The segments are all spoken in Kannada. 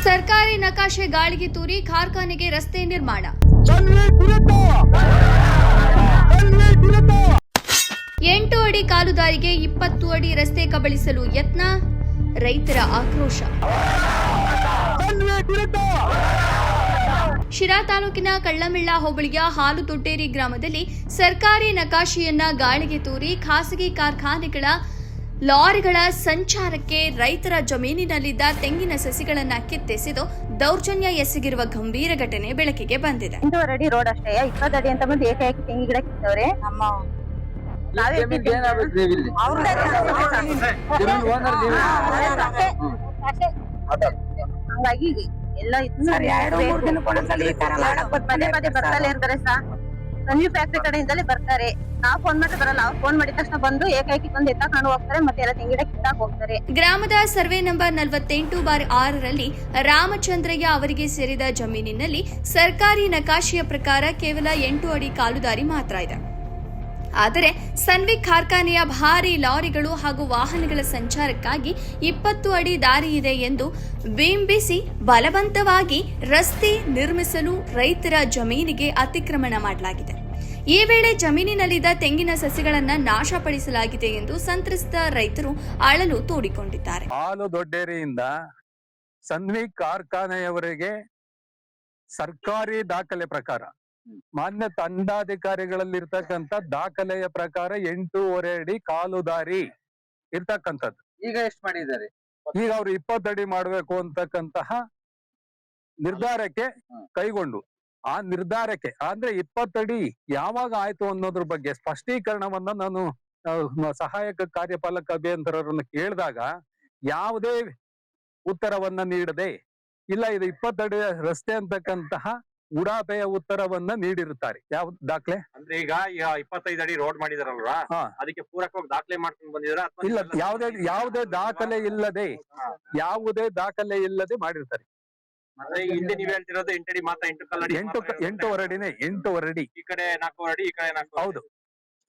ಸರ್ಕಾರಿ ನಕಾಶೆ ಗಾಳಿಗೆ ತೂರಿ ಕಾರ್ಖಾನೆಗೆ ರಸ್ತೆ ನಿರ್ಮಾಣ. 8 ಅಡಿ ಕಾಲುದಾರಿಗೆ 20 ಅಡಿ ರಸ್ತೆ ಕಬಳಿಸಲು ಯತ್ನ, ರೈತರ ಆಕ್ರೋಶ. ಶಿರಾ ತಾಲೂಕಿನ ಕಳ್ಳಮಿಳ್ಳ ಹೋಬಳಿಯ ಹಾಲುದೊಡ್ಡೇರಿ ಗ್ರಾಮದಲ್ಲಿ ಸರ್ಕಾರಿ ನಕಾಶೆಯನ್ನ ಗಾಳಿಗೆ ತೂರಿ ಖಾಸಗಿ ಕಾರ್ಖಾನೆಗಳ ಲಾರಿಗಳ ಸಂಚಾರಕ್ಕೆ ರೈತರ ಜಮೀನಿನಲ್ಲಿದ್ದ ತೆಂಗಿನ ಸಸಿಗಳನ್ನು ಕಿತ್ತೆಸೆದು ದೌರ್ಜನ್ಯ ಎಸಗಿರುವ ಗಂಭೀರ ಘಟನೆ ಬೆಳಕಿಗೆ ಬಂದಿದೆ. 8 ಅಡಿ ರೋಡ್ ಅಷ್ಟೇ, 20 ಅಡಿ ಅಂತ ಬಂದು ಏಕಾಏಕಿ ತೆಂಗಿ ಗಿಡ ಕಿತ್ತವ್ರೆ. ಹಂಗಾಗಿ ಎಲ್ಲ ಪದೇ ಪದೇ ಬರ್ತಾನೆ ಇರ್ತಾರೆ ಸರ್. ಸಂಜೀವ್ ಫ್ಯಾಕ್ಟ್ರಿ ಕಡೆಯಿಂದಲೇ ಬರ್ತಾರೆ. ನಾವು ಫೋನ್ ಮಾಡಿ ಬರಲ್ಲ, ಅವ್ರು ಫೋನ್ ಮಾಡಿದ ತಕ್ಷಣ ಬಂದು ಏಕಾಏಕಿ ಬಂದು ಎತ್ತಾಕೊಂಡು ಹೋಗ್ತಾರೆ, ಮತ್ತೆ ಎಲ್ಲ ತೆಂಗಿಡ ಕಿತ್ತಾಕ್ ಹೋಗ್ತಾರೆ. ಗ್ರಾಮದ ಸರ್ವೆ ನಂಬರ್ 48/6ರಲ್ಲಿ ರಾಮಚಂದ್ರಯ್ಯ ಅವರಿಗೆ ಸೇರಿದ ಜಮೀನಿನಲ್ಲಿ ಸರ್ಕಾರಿ ನಕಾಶೆಯ ಪ್ರಕಾರ ಕೇವಲ 8 ಅಡಿ ಕಾಲುದಾರಿ ಮಾತ್ರ ಇದೆ. ಆದರೆ ಸನ್ವಿಕ್ ಕಾರ್ಖಾನೆಯ ಭಾರೀ ಲಾರಿಗಳು ಹಾಗೂ ವಾಹನಗಳ ಸಂಚಾರಕ್ಕಾಗಿ 20 ಅಡಿ ದಾರಿ ಇದೆ ಎಂದು ಬಿಂಬಿಸಿ ಬಲವಂತವಾಗಿ ರಸ್ತೆ ನಿರ್ಮಿಸಲು ರೈತರ ಜಮೀನಿಗೆ ಅತಿಕ್ರಮಣ ಮಾಡಲಾಗಿದೆ. ಈ ವೇಳೆ ಜಮೀನಿನಲ್ಲಿದ್ದ ತೆಂಗಿನ ಸಸಿಗಳನ್ನು ನಾಶಪಡಿಸಲಾಗಿದೆ ಎಂದು ಸಂತ್ರಸ್ತ ರೈತರು ಅಳಲು ತೋಡಿಕೊಂಡಿದ್ದಾರೆ. ಹಾಲುದೊಡ್ಡೇರಿಯಿಂದ ಸನ್ವಿಕ್ ಕಾರ್ಖಾನೆಯವರೆಗೆ ಸರ್ಕಾರಿ ದಾಖಲೆ ಪ್ರಕಾರ ಮಾನ್ಯ ದಂಡಾಧಿಕಾರಿಗಳಲ್ಲಿರ್ತಕ್ಕಂಥ ದಾಖಲೆಯ ಪ್ರಕಾರ 8.5 ಅಡಿ ಕಾಲುದಾರಿ ಇರ್ತಕ್ಕಂಥದ್ದು. ಈಗ ಎಷ್ಟು ಮಾಡಿದ್ದಾರೆ? ಈಗ ಅವ್ರು 20 ಅಡಿ ಮಾಡ್ಬೇಕು ಅಂತಕ್ಕಂತಹ ನಿರ್ಧಾರಕ್ಕೆ ಕೈಗೊಂಡು ಆ ನಿರ್ಧಾರಕ್ಕೆ ಅಂದ್ರೆ 20 ಅಡಿ ಯಾವಾಗ ಆಯ್ತು ಅನ್ನೋದ್ರ ಬಗ್ಗೆ ಸ್ಪಷ್ಟೀಕರಣವನ್ನ ನಾನು ಸಹಾಯಕ ಕಾರ್ಯಪಾಲಕ ಅಭಿಯಂತರರನ್ನು ಕೇಳಿದಾಗ ಯಾವುದೇ ಉತ್ತರವನ್ನ ನೀಡದೆ ಇಲ್ಲ ಇದು 20 ಅಡಿ ರಸ್ತೆ ಅಂತಕ್ಕಂತಹ ಉಡಾಪೆಯ ಉತ್ತರವನ್ನ ನೀಡಿರುತ್ತಾರೆ. ಯಾವ ದಾಖಲೆ ಅಂದ್ರೆ ಈಗ 25 ಅಡಿ ರೋಡ್ ಮಾಡಿದಾರಲ್ವಾ, ಅದಕ್ಕೆ ಪೂರಕವಾಗಿ ದಾಖಲೆ ಮಾಡ್ಕೊಂಡು ಬಂದಿದಾರ? ಇಲ್ಲ, ಯಾವುದೇ ದಾಖಲೆ ಇಲ್ಲದೆ ಮಾಡಿರ್ತಾರೆ. ಮತ್ತೆ ಹಿಂದೆ ನೀವ್ ಹೇಳ್ತಿರೋದು 8 ಅಡಿ ಮಾತ್ರ, 8.5 ಅಡಿನೇ, 8.5 ಅಡಿ. ಈ ಕಡೆ 4 ಅಡಿ, ಈ ಕಡೆ 4 ಹೌದು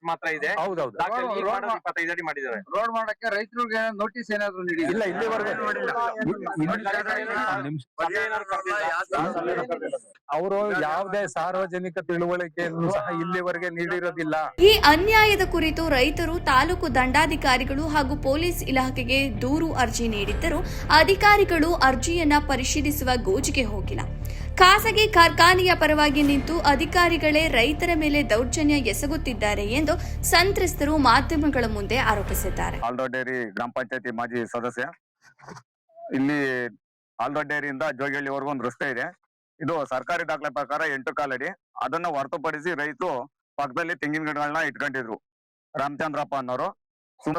ಮಾತ್ರ ಇದೆ. ಹೌದೌದು. 25 ಅಡಿ ಮಾಡಿದ್ದಾರೆ. ರೋಡ್ ಮಾಡಕ್ಕೆ ರೈತರಿಗೆ ನೋಟಿಸ್ ಏನಾದ್ರು ನೀಡಿ? ಇಲ್ಲ, ಇಲ್ಲಿವರೆಗೂ ಅವರು ಯಾವುದೇ ಸಾರ್ವಜನಿಕ ತಿಳುವಳಿಕೆಯನ್ನು ಸಹ ಇಲ್ಲಿವರೆಗೆ ನೀಡಿರೋದಿಲ್ಲ. ಈ ಅನ್ಯಾಯದ ಕುರಿತು ರೈತರು ತಾಲೂಕು ದಂಡಾಧಿಕಾರಿಗಳು ಹಾಗೂ ಪೊಲೀಸ್ ಇಲಾಖೆಗೆ ದೂರು ಅರ್ಜಿ ನೀಡಿದ್ದರೂ ಅಧಿಕಾರಿಗಳು ಅರ್ಜಿಯನ್ನ ಪರಿಶೀಲಿಸುವ ಗೋಜಿಗೆ ಹೋಗಿಲ್ಲ. ಖಾಸಗಿ ಕಾರ್ಖಾನೆಯ ಪರವಾಗಿ ನಿಂತು ಅಧಿಕಾರಿಗಳೇ ರೈತರ ಮೇಲೆ ದೌರ್ಜನ್ಯ ಎಸಗುತ್ತಿದ್ದಾರೆ ಎಂದು ಸಂತ್ರಸ್ತರು ಮಾಧ್ಯಮಗಳ ಮುಂದೆ ಆರೋಪಿಸಿದ್ದಾರೆ. ಹಾಲ್ದೊಡ್ಡೇರಿ ಗ್ರಾಮ ಪಂಚಾಯತಿ ಮಾಜಿ ಸದಸ್ಯ. ಇಲ್ಲಿ ಹಾಲ್ದೊಡ್ಡೇರಿಯಿಂದ ಜೋಗಿಹಳ್ಳಿವರೆಗೂ ಒಂದು ರಸ್ತೆ ಇದೆ. ಇದು ಸರ್ಕಾರಿ ದಾಖಲೆ ಪ್ರಕಾರ 8.25 ಅಡಿ. ಅದನ್ನ ಹೊರತುಪಡಿಸಿ ರೈತರು ಪಕ್ಕದಲ್ಲಿ ತೆಂಗಿನ ಗಿಡಗಳನ್ನ ಇಟ್ಕೊಂಡಿದ್ರು. ರಾಮಚಂದ್ರಪ್ಪ ಅನ್ನೋರು,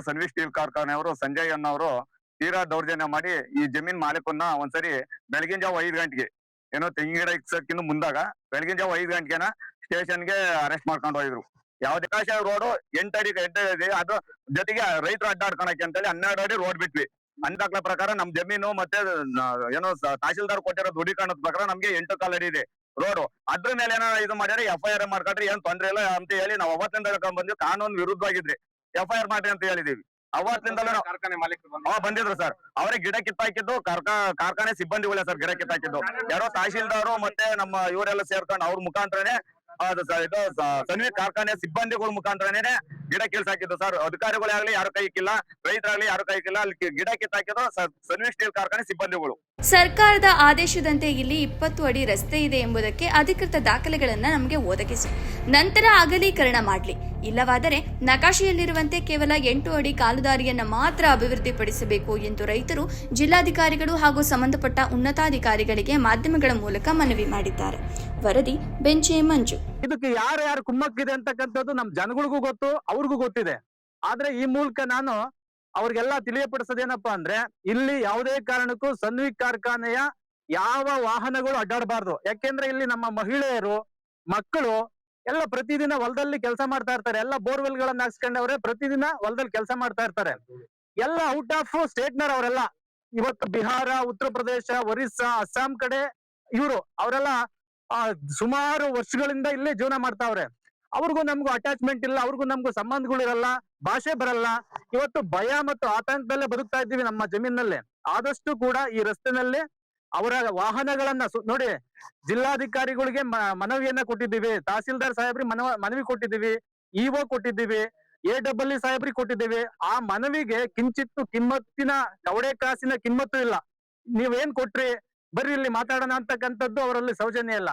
ಸನ್ವಿಕ್ ಸ್ಟೀಲ್ ಕಾರ್ಖಾನೆಯವರು ಸಂಜಯ್ ಅನ್ನೋರು ತೀರಾ ದೌರ್ಜನ್ಯ ಮಾಡಿ ಈ ಜಮೀನ್ ಮಾಲೀಕನ್ನ ಒಂದ್ಸರಿ ಬೆಳಗಿನ ಜಾವ 5 ಗಂಟೆಗೆ ಏನೋ ತೆಂಗಿನ ಗಿಡ ಇಕ್ಸಕ್ಕಿನ್ನು ಮುಂದಾಗ ಬೆಳಗಿನ ಜಾವ 5 ಗಂಟೆಗೆನ ಸ್ಟೇಷನ್ಗೆ ಅರೆಸ್ಟ್ ಮಾಡ್ಕೊಂಡು ಹೋಗಿದ್ರು. ಯಾವ್ದೇ ಕಾಶ ರೋಡ್ 8 ಅಡಿ ಇದೆ, ಅದು ಜೊತೆಗೆ ರೈತರು ಅಡ್ಡಾಡ್ಕೊಳಕ್ಕೆ ಅಂತೇಳಿ 12 ಅಡಿ ರೋಡ್ ಬಿಟ್ವಿ. ದಾಖಲೆ ಪ್ರಕಾರ ನಮ್ ಜಮೀನು ಮತ್ತೆ ಏನೋ ತಹಶೀಲ್ದಾರ್ ಕೊಟ್ಟಿರೋ ದೃಢೀಕರಣದ ಪ್ರಕಾರ ನಮ್ಗೆ 8.25 ಅಡಿ ಇದೆ ರೋಡ್. ಅದ್ರ ಮೇಲೆ ಏನೋ ಇದು ಮಾಡ್ಯಾರ, FIR ಮಾಡ್ಕೊಂಡ್ರೆ ಏನ್ ತೊಂದ್ರೆ ಇಲ್ಲ ಅಂತ ಹೇಳಿ ನಾವು ಅವತ್ತಿಂದ ಹೇಳ್ಕೊಂಡ್ ಬಂದ್ವಿ. ಕಾನೂನು ವಿರುದ್ಧವಾಗಿದ್ರೆ FIR ಮಾಡ್ರಿ ಅಂತ ಹೇಳಿದೀವಿ. ಅವತ್ತಿಂದಲೂ ಕಾರ್ಖಾನೆ ಮಾಲೀಕರು ಬಂದಿದ್ರು ಸರ್. ಅವರೇ ಗಿಡ ಕಿತ್ತಾಕಿದ್ದು ಕಾರ್ಖಾನೆ ಸಿಬ್ಬಂದಿಗಳೇ ಸರ್ ಗಿಡ ಕಿತ್ತಾಕಿದ್ದು. ಯಾರೋ ತಹಶೀಲ್ದಾರು ಮತ್ತೆ ನಮ್ಮ ಇವರೆಲ್ಲ ಸೇರ್ಕೊಂಡು ಅವ್ರ ಮುಖಾಂತರನೇ ಇದು ಸನ್ವಿಕ್ ಕಾರ್ಖಾನೆ ಸಿಬ್ಬಂದಿಗಳ ಮುಖಾಂತರನೇ ಗಿಡ ಕಿಲ್ಸಾಕಿದ್ದು ಸರ್. ಅಧಿಕಾರಿಗಳಾಗ್ಲಿ ಯಾರು ಕೈಕಿಲ್ಲ, ರೈತರಾಗ್ಲಿ ಯಾರು ಕೈಕಿಲ್ಲ. ಅಲ್ಲಿ ಗಿಡ ಕಿತ್ತಾಕಿದ್ದು ಸನ್ವಿಕ್ ಸ್ಟೀಲ್ ಕಾರ್ಖಾನೆ ಸಿಬ್ಬಂದಿಗಳು. ಸರ್ಕಾರದ ಆದೇಶದಂತೆ ಇಲ್ಲಿ 20 ಅಡಿ ರಸ್ತೆ ಇದೆ ಎಂಬುದಕ್ಕೆ ಅಧಿಕೃತ ದಾಖಲೆಗಳನ್ನು ನಮಗೆ ಒದಗಿಸಿ ನಂತರ ಅಗಲೀಕರಣ ಮಾಡಲಿ. ಇಲ್ಲವಾದರೆ ನಕಾಶೆಯಲ್ಲಿರುವಂತೆ ಕೇವಲ 8 ಅಡಿ ಕಾಲುದಾರಿಯನ್ನು ಮಾತ್ರ ಅಭಿವೃದ್ಧಿಪಡಿಸಬೇಕು ಎಂದು ರೈತರು ಜಿಲ್ಲಾಧಿಕಾರಿಗಳು ಹಾಗೂ ಸಂಬಂಧಪಟ್ಟ ಉನ್ನತಾಧಿಕಾರಿಗಳಿಗೆ ಮಾಧ್ಯಮಗಳ ಮೂಲಕ ಮನವಿ ಮಾಡಿದ್ದಾರೆ. ವರದಿ ಬೆಂಚೆ ಮಂಜು. ಇದಕ್ಕೆ ಯಾರು ಕುಮ್ಮಕ್ಕಿದೆ ಅಂತಕ್ಕಂಥದ್ದು ನಮ್ ಜನಗಳಿಗೂ ಗೊತ್ತು, ಅವ್ರಿಗೂ ಗೊತ್ತಿದೆ. ಆದ್ರೆ ಈ ಮೂಲಕ ನಾನು ಅವ್ರಿಗೆಲ್ಲ ತಿಳಿಯಪಡಿಸೋದೇನಪ್ಪಾ ಅಂದ್ರೆ ಇಲ್ಲಿ ಯಾವುದೇ ಕಾರಣಕ್ಕೂ ಸನ್ವಿಕ್ ಕಾರ್ಖಾನೆಯ ಯಾವ ವಾಹನಗಳು ಅಡ್ಡಾಡಬಾರ್ದು. ಯಾಕೆಂದ್ರೆ ಇಲ್ಲಿ ನಮ್ಮ ಮಹಿಳೆಯರು, ಮಕ್ಕಳು ಎಲ್ಲ ಪ್ರತಿದಿನ ಹೊಲದಲ್ಲಿ ಕೆಲಸ ಮಾಡ್ತಾ ಇರ್ತಾರೆ. ಎಲ್ಲ ಬೋರ್ವೆಲ್ ಗಳನ್ನ ಹಾಕ್ಸ್ಕೊಂಡವ್ರೆ ಪ್ರತಿದಿನ ಹೊಲದಲ್ಲಿ ಕೆಲಸ ಮಾಡ್ತಾ ಇರ್ತಾರೆ. ಎಲ್ಲ ಔಟ್ ಆಫ್ ಸ್ಟೇಟ್ನರ್ ಅವರೆಲ್ಲ. ಇವತ್ತು ಬಿಹಾರ, ಉತ್ತರ ಪ್ರದೇಶ, ಒರಿಸ್ಸಾ, ಅಸ್ಸಾಂ ಕಡೆ ಅವರೆಲ್ಲ ಸುಮಾರು ವರ್ಷಗಳಿಂದ ಇಲ್ಲೇ ಜೀವನ ಮಾಡ್ತಾವ್ರೆ. ಅವ್ರಿಗೂ ನಮ್ಗೂ ಅಟ್ಯಾಚ್ಮೆಂಟ್ ಇಲ್ಲ, ಅವ್ರಿಗೂ ನಮ್ಗೂ ಸಂಬಂಧಗಳು ಇರಲ್ಲ, ಭಾಷೆ ಬರಲ್ಲ. ಇವತ್ತು ಭಯ ಮತ್ತು ಆತಂಕದಲ್ಲೇ ಬದುಕ್ತಾ ಇದ್ದೀವಿ ನಮ್ಮ ಜಮೀನಲ್ಲಿ. ಆದಷ್ಟು ಕೂಡ ಈ ರಸ್ತೆನಲ್ಲಿ ಅವರ ವಾಹನಗಳನ್ನ ನೋಡಿ, ಜಿಲ್ಲಾಧಿಕಾರಿಗಳಿಗೆ ಮನವಿಯನ್ನ ಕೊಟ್ಟಿದ್ದೀವಿ, ತಹಸೀಲ್ದಾರ್ ಸಾಹೇಬ್ರಿಗೆ ಮನವಿ ಕೊಟ್ಟಿದ್ದೀವಿ, ಇಒ ಕೊಟ್ಟಿದ್ದೀವಿ, AEE ಸಾಹೇಬ್ರಿಗೆ ಕೊಟ್ಟಿದ್ದೀವಿ. ಆ ಮನವಿಗೆ ಕಿಂಚಿತ್ತು ಕಿಮ್ಮತ್ತಿನ ಕವಡೆ ಕಾಸಿನ ಕಿಮ್ಮತ್ತು ಇಲ್ಲ. ನೀವೇನ್ ಕೊಟ್ರಿ, ಬರ್ರಿ ಇಲ್ಲಿ ಮಾತಾಡೋಣ ಅಂತಕ್ಕಂಥದ್ದು ಅವರಲ್ಲಿ ಸೌಜನ್ಯ ಇಲ್ಲ.